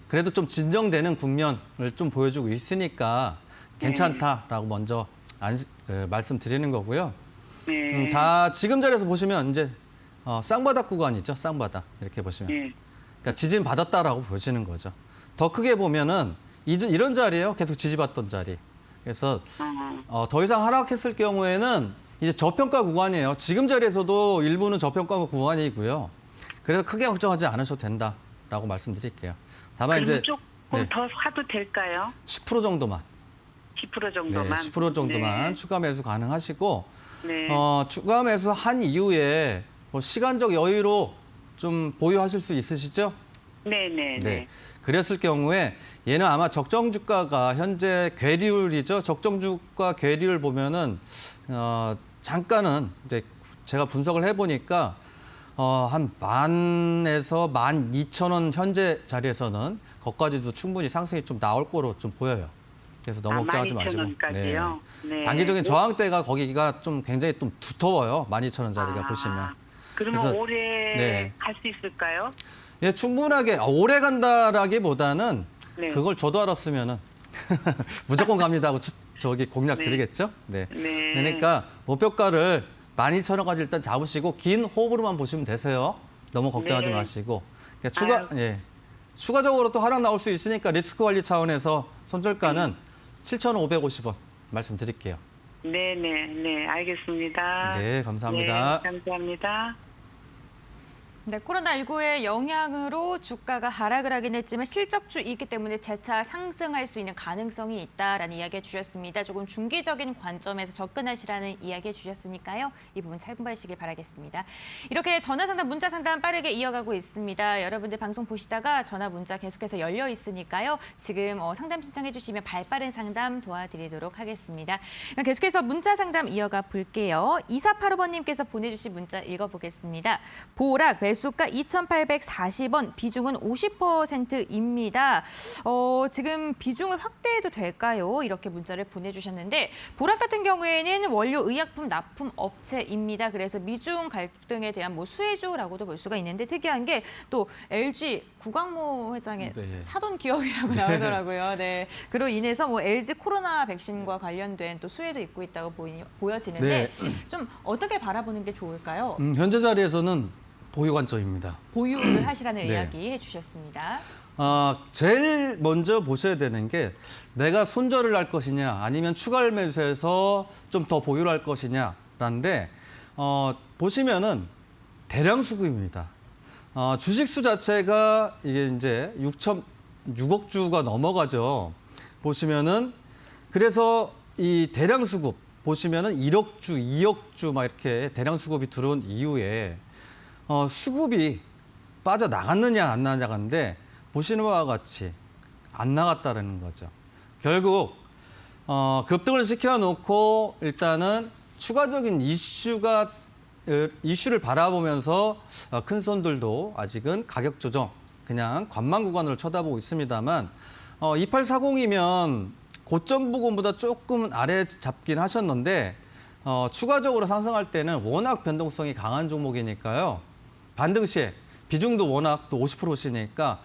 그래도 좀 진정되는 국면을 좀 보여주고 있으니까 괜찮다라고 먼저 말씀드리는 거고요. 다 지금 자리에서 보시면 이제 쌍바닥 구간이죠. 쌍바닥 이렇게 보시면. 그러니까 지진 받았다라고 보시는 거죠. 더 크게 보면은 이런 자리예요. 계속 지지받던 자리. 그래서 더 이상 하락했을 경우에는 이제 저평가 구간이에요. 지금 자리에서도 일부는 저평가 구간이고요. 그래서 크게 걱정하지 않으셔도 된다라고 말씀드릴게요. 다만 이제 조금 더 사도 될까요? 10% 정도만. 10% 정도만. 10% 정도만 추가 매수 가능하시고 네. 추가 매수 한 이후에 시간적 여유로 좀 보유하실 수 있으시죠? 네. 그랬을 경우에 얘는 아마 적정 주가가 현재 괴리율이죠. 적정 주가 괴리율 보면은 잠깐은 이제 제가 분석을 해보니까 한 10,000에서 12,000원 현재 자리에서는 거기까지도 충분히 상승이 좀 나올 거로 좀 보여요. 그래서 너무 걱정하지 마시고. 12,000원까지요? 네. 단기적인 저항대가 거기가 좀 굉장히 좀 두터워요. 12,000원 자리가 보시면. 그러면 그래서- 올해 갈 수 있을까요? 예, 충분하게 오래 간다라기보다는 네. 그걸 저도 알았으면은 무조건 갑니다 하고 공략 드리겠죠. 네. 네. 그러니까 목표가를 12,000원까지 일단 잡으시고 긴 호흡으로만 보시면 되세요. 너무 걱정하지 네. 마시고. 그러니까 추가적으로 또 하락 나올 수 있으니까 리스크 관리 차원에서 손절가는 7,550원 말씀드릴게요. 네, 알겠습니다. 네, 감사합니다. 네, 감사합니다. 네, 코로나19의 영향으로 주가가 하락을 하긴 했지만 실적주이기 때문에 재차 상승할 수 있는 가능성이 있다라는 이야기 해주셨습니다. 조금 중기적인 관점에서 접근하시라는 이야기 해주셨으니까요. 이 부분 참고하시길 바라겠습니다. 이렇게 전화상담, 문자상담 빠르게 이어가고 있습니다. 여러분들 방송 보시다가 전화, 문자 계속해서 열려 있으니까요. 지금 상담 신청해 주시면 발빠른 상담 도와드리도록 하겠습니다. 계속해서 문자상담 이어가 볼게요. 2485번님께서 보내주신 문자 읽어보겠습니다. 보락, 매수가 2,840원, 비중은 50%입니다. 지금 비중을 확대해도 될까요? 이렇게 문자를 보내주셨는데 보락 같은 경우에는 원료 의약품 납품 업체입니다. 그래서 미중 갈등에 대한 뭐 수혜주라고도 볼 수가 있는데 특이한 게 또 LG 구광모 회장의 네. 사돈 기업이라고 나오더라고요. 네. 그로 인해서 뭐 LG 코로나 백신과 관련된 또 수혜도 있고 있다고 보여지는데 좀 어떻게 바라보는 게 좋을까요? 현재 자리에서는 보유 관점입니다. 보유를 하시라는 네. 이야기 해주셨습니다. 제일 먼저 보셔야 되는 게 내가 손절을 할 것이냐 아니면 추가를 매수해서 좀 더 보유를 할 것이냐라는데 보시면은 대량 수급입니다. 주식수 자체가 이게 이제 6억 주가 넘어가죠. 보시면은 그래서 이 대량 수급 보시면은 1억 주, 2억 주 막 이렇게 대량 수급이 들어온 이후에 수급이 빠져 나갔느냐 안 나갔는데 보시는 바와 같이 안 나갔다라는 거죠. 결국 급등을 시켜놓고 일단은 추가적인 이슈를 바라보면서 큰 손들도 아직은 가격 조정 그냥 관망 구간으로 쳐다보고 있습니다만 2840이면 고점 부근보다 조금 아래 잡긴 하셨는데 추가적으로 상승할 때는 워낙 변동성이 강한 종목이니까요. 반등 시에 비중도 워낙 또 50%시니까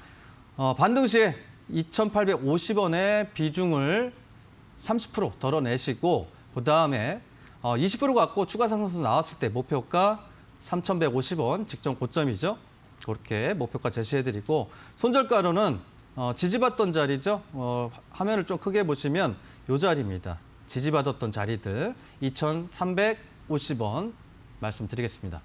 반등 시에 2,850원의 비중을 30% 덜어내시고 그다음에 20% 갖고 추가 상승세 나왔을 때 목표가 3,150원 직전 고점이죠. 그렇게 목표가 제시해드리고 손절가로는 지지받던 자리죠. 화면을 좀 크게 보시면 이 자리입니다. 지지받았던 자리들 2,350원 말씀드리겠습니다.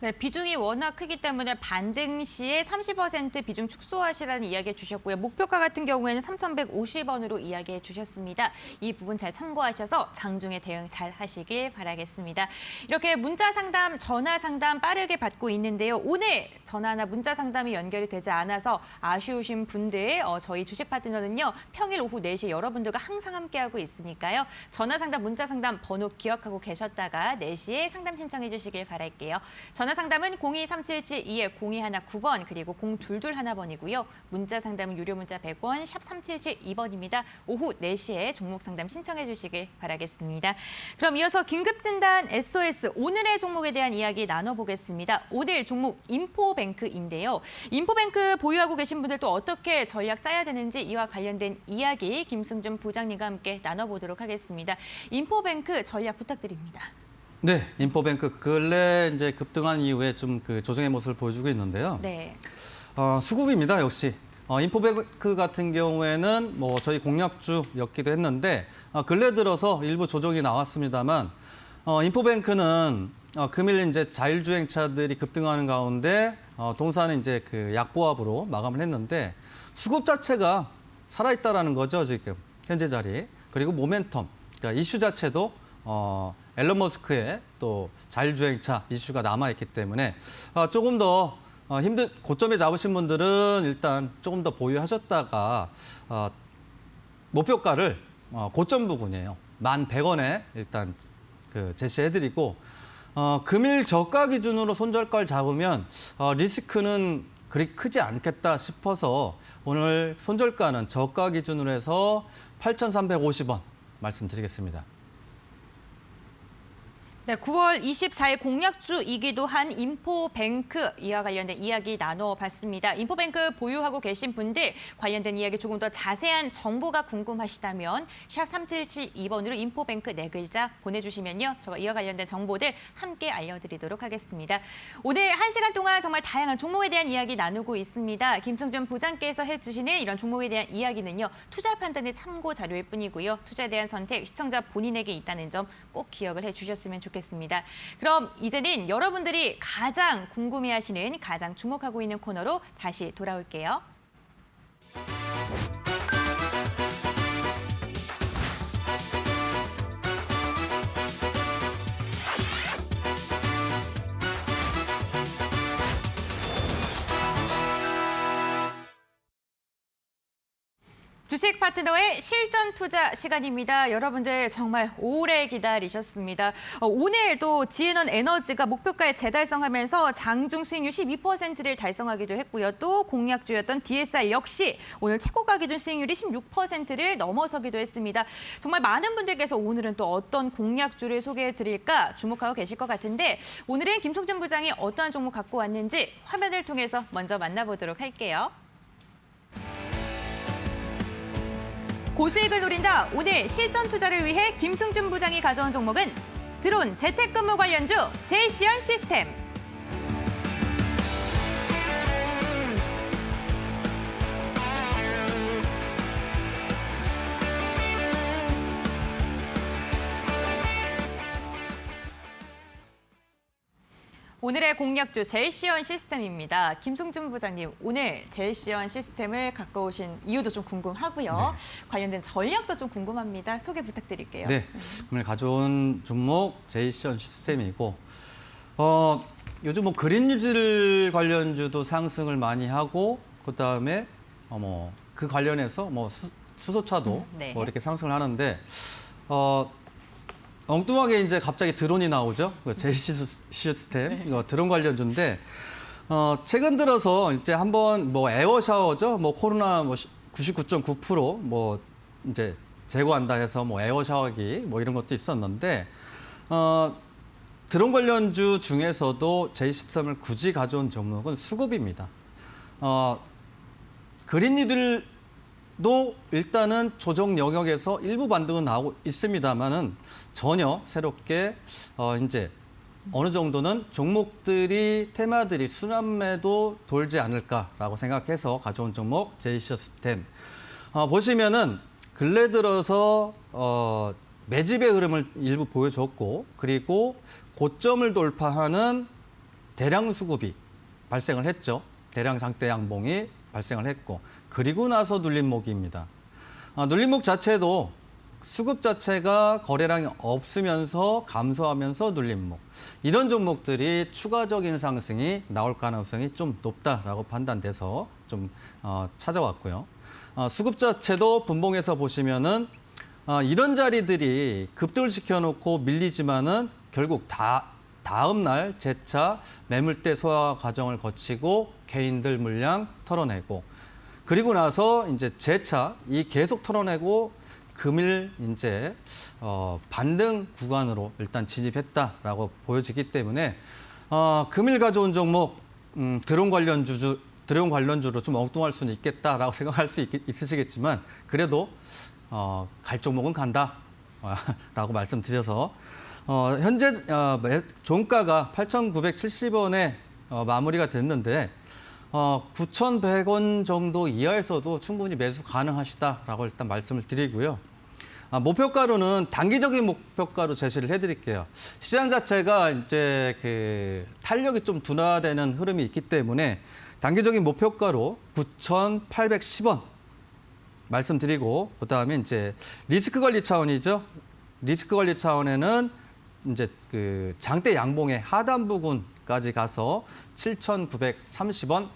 네, 비중이 워낙 크기 때문에 반등 시에 30% 비중 축소하시라는 이야기 주셨고요. 목표가 같은 경우에는 3,150원으로 이야기해 주셨습니다. 이 부분 잘 참고하셔서 장중에 대응 잘 하시길 바라겠습니다. 이렇게 문자 상담, 전화 상담 빠르게 받고 있는데요. 오늘 전화나 문자 상담이 연결이 되지 않아서 아쉬우신 분들 저희 주식 파트너는요. 평일 오후 4시 여러분들과 항상 함께하고 있으니까요. 전화 상담, 문자 상담 번호 기억하고 계셨다가 4시에 상담 신청해 주시길 바랄게요. 전화 상담은 02-3772-0219번 그리고 0221번이고요. 문자 상담은 유료 문자 100원, 샵 3772번입니다. 오후 4시에 종목 상담 신청해 주시길 바라겠습니다. 그럼 이어서 긴급 진단 SOS 오늘의 종목에 대한 이야기 나눠보겠습니다. 오늘 종목 인포뱅크인데요. 인포뱅크 보유하고 계신 분들 또 어떻게 전략 짜야 되는지 이와 관련된 이야기 김승준 부장님과 함께 나눠보도록 하겠습니다. 인포뱅크 전략 부탁드립니다. 네, 인포뱅크 근래 이제 급등한 이후에 좀 그 조정의 모습을 보여주고 있는데요. 네. 수급입니다, 역시. 인포뱅크 같은 경우에는 뭐 저희 공략주였기도 했는데 근래 들어서 일부 조정이 나왔습니다만 인포뱅크는 금일 이제 자율주행차들이 급등하는 가운데 동사는 이제 그 약보합으로 마감을 했는데 수급 자체가 살아있다라는 거죠, 지금 현재 자리. 그리고 모멘텀, 그러니까 이슈 자체도 앨런 머스크의 또 자율주행차 이슈가 남아있기 때문에 조금 더 고점에 잡으신 분들은 일단 조금 더 보유하셨다가 목표가를 고점 부근이에요. 1,100원에 일단 제시해드리고 금일 저가 기준으로 손절가를 잡으면 리스크는 그리 크지 않겠다 싶어서 오늘 손절가는 저가 기준으로 해서 8,350원 말씀드리겠습니다. 네, 9월 24일 공약주이기도 한 인포뱅크 이와 관련된 이야기 나눠봤습니다. 인포뱅크 보유하고 계신 분들 관련된 이야기 조금 더 자세한 정보가 궁금하시다면 샵 3772번으로 인포뱅크 4글자 보내주시면요. 제가 이와 관련된 정보들 함께 알려드리도록 하겠습니다. 오늘 1시간 동안 정말 다양한 종목에 대한 이야기 나누고 있습니다. 김승준 부장께서 해주시는 이런 종목에 대한 이야기는요. 투자 판단의 참고 자료일 뿐이고요. 투자에 대한 선택 시청자 본인에게 있다는 점 꼭 기억을 해주셨으면 좋겠습니다. 그럼 이제는 여러분들이 가장 궁금해하시는 가장 주목하고 있는 코너로 다시 돌아올게요. 주식 파트너의 실전 투자 시간입니다. 여러분들 정말 오래 기다리셨습니다. 오늘도 지앤원 에너지가 목표가에 재달성하면서 장중 수익률 12%를 달성하기도 했고요. 또 공약주였던 DSR 역시 오늘 최고가 기준 수익률이 16%를 넘어서기도 했습니다. 정말 많은 분들께서 오늘은 또 어떤 공약주를 소개해드릴까 주목하고 계실 것 같은데 오늘은 김성준 부장이 어떠한 종목 갖고 왔는지 화면을 통해서 먼저 만나보도록 할게요. 고수익을 노린다. 오늘 실전 투자를 위해 김승준 부장이 가져온 종목은 드론 재택근무 관련주 제이시언 시스템. 오늘의 공략주 제이시언 시스템입니다. 김승준 부장님, 오늘 제이시언 시스템을 갖고 오신 이유도 좀 궁금하고요. 네. 관련된 전략도 좀 궁금합니다. 소개 부탁드릴게요. 네, 오늘 가져온 종목 제이시언 시스템이고 요즘 뭐 그린 뉴딜 관련주도 상승을 많이 하고 그다음에 그 관련해서 수소차도 네. 뭐 이렇게 상승을 하는데 엉뚱하게 이제 갑자기 드론이 나오죠. 제이시언 시스템 이거 드론 관련주인데 최근 들어서 이제 한번 에어 샤워죠. 코로나 99.9% 이제 제거한다 해서 에어 샤워기 이런 것도 있었는데 드론 관련주 중에서도 제이시스템을 굳이 가져온 종목은 수급입니다. 그린 뉴딜도 일단은 조정 영역에서 일부 반등은 나오고 있습니다만은 전혀 새롭게 이제 어느 정도는 종목들이 테마들이 순환매도 돌지 않을까라고 생각해서 가져온 종목 제이시언 시스템. 보시면은 근래 들어서 매집의 흐름을 일부 보여줬고 그리고 고점을 돌파하는 대량 수급이 발생을 했죠. 대량 장대 양봉이 발생을 했고 그리고 나서 눌림목입니다. 눌림목 자체도 수급 자체가 거래량이 없으면서 감소하면서 눌림목. 이런 종목들이 추가적인 상승이 나올 가능성이 좀 높다라고 판단돼서 좀 찾아왔고요. 수급 자체도 분봉해서 보시면은 이런 자리들이 급등을 시켜놓고 밀리지만은 결국 다음 날 재차 매물대 소화 과정을 거치고 개인들 물량 털어내고 그리고 나서 이제 재차 이 계속 털어내고 금일 이제 반등 구간으로 일단 진입했다라고 보여지기 때문에 금일 가져온 종목 드론 관련주로 좀 엉뚱할 수는 있겠다라고 생각할 수 있으시겠지만 그래도 갈 종목은 간다라고 말씀드려서 현재 종가가 8,970원에 마무리가 됐는데 9,100원 정도 이하에서도 충분히 매수 가능하시다라고 일단 말씀을 드리고요. 목표가로는 단기적인 목표가로 제시를 해드릴게요. 시장 자체가 이제 탄력이 좀 둔화되는 흐름이 있기 때문에 단기적인 목표가로 9,810원 말씀드리고 그다음에 이제 리스크 관리 차원이죠. 리스크 관리 차원에는 이제 장대 양봉의 하단 부근까지 가서 7,930원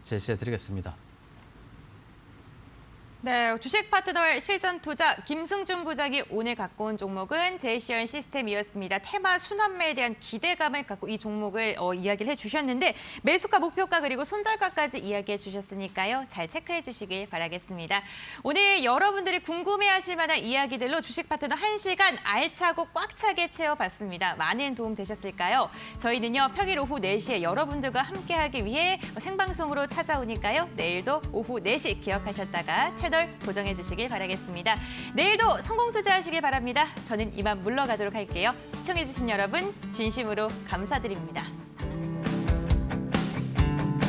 제시해드리겠습니다. 네, 주식 파트너의 실전 투자 김승준 부장이 오늘 갖고 온 종목은 제이시언 시스템이었습니다. 테마 순환매에 대한 기대감을 갖고 이 종목을 이야기를 해주셨는데 매수가, 목표가 그리고 손절가까지 이야기해 주셨으니까요. 잘 체크해 주시길 바라겠습니다. 오늘 여러분들이 궁금해하실 만한 이야기들로 주식 파트너 1시간 알차고 꽉 차게 채워봤습니다. 많은 도움 되셨을까요? 저희는요 평일 오후 4시에 여러분들과 함께하기 위해 생방송으로 찾아오니까요. 내일도 오후 4시 기억하셨다가 채널 고정해 주시길 바라겠습니다. 내일도 성공 투자하시길 바랍니다. 저는 이만 물러가도록 할게요. 시청해 주신 여러분 진심으로 감사드립니다.